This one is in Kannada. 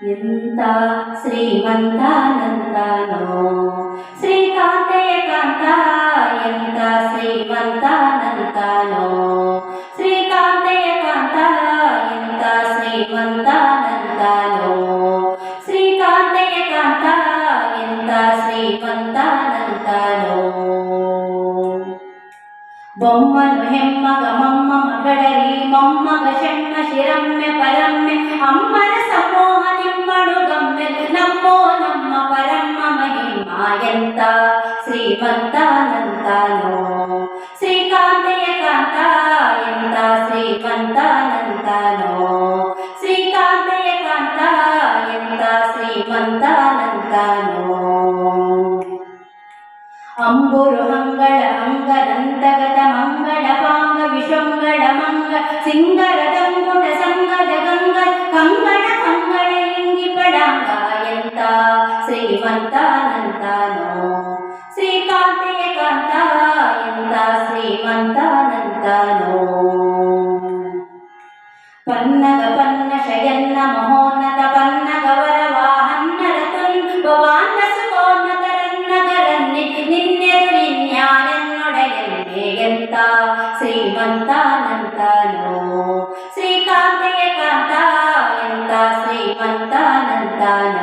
ಎಂತ ಶ್ರೀಮಂತಾನಂದನೋ ಶ್ರೀಕಾಂತೆಯ ಕಾಂತ ಎಂತ ಶ್ರೀಮಂತಾನಂದನೋ ಶ್ರೀಕಾಂತೆಯ ಕಾಂತ ಎಂತ ಶ್ರೀಮಂತಾನಂದನೋ ಶ್ರೀಕಾಂತೆಯ ಕಾಂತ ಎಂತ ಶ್ರೀಮಂತಾನಂದನೋ ಬೊಮ್ಮನು ಹೆಮ್ಮಗ ಮಮ್ಮ ಮಗಳರಿ ಮೊಮ್ಮಗ ಶಣ್ಣ ಶಿರಮ್ಯ ಪರಮ್ಯ ಅಮ್ಮನ ಸಮೂಹ ನಿಮ್ಮಡು ಗಮ್ಯ ನಮ್ಮೋ ನಮ್ಮ ಪರಮ್ಮ ಮಹಿಮ ಎಂತ ಶ್ರೀಮಂತಾನಂದನೋ ಶ್ರೀಕಾಂತೆಯ ಕಾಂತ ಎಂತ ಶ್ರೀಮಂತಾನಂದನೋ ಶ್ರೀಕಾಂತೆಯ ಕಾಂತ ಎಂತ ಶ್ರೀಮಂತಾನಂದನೋ ಅಂಬುರು ಹಂಗಳ ಅಂಗದಂತಗತ ಮಂಗಳ ಪಾಂಗ ವಿಶಂಗಳ ಮಂಗ ಸಿಂಗರದಂಗುಟ ಸಂಗದ ಗಂಗ ಕಂಗಣ ಕಂಗಣ ಇಂಗಿ ಪಡಾಂಗ ಎಂತ ಶ್ರೀಮಂತಾನಂದನೋ ಶ್ರೀಕಾಂತೆಯ ಕಾಂತ ಎಂತ ಶ್ರೀಮಂತಾನಂದನೋ ಪನ್ನಗ ಪನ್ನ ಶಯನ್ನ ಮಹೋನ್ನತ ಪನ್ನಗ ವರವಾಹನ್ನರ ತುಲ್ಭವಾನ್ನ ಸುಖೋನ್ನತರನ್ನಗರನ್ನಿ ನಿನ್ನೆದುರಿನ್ಯಾನೆನ್ನೊಡೆಯನ್ನೇ ಎಂತ ಶ್ರೀಮಂತಾನಂದನೋ ಶ್ರೀಕಾಂತೆಯ ಕಾಂತ ಎಂತ ಶ್ರೀಮಂತಾನಂದನೋ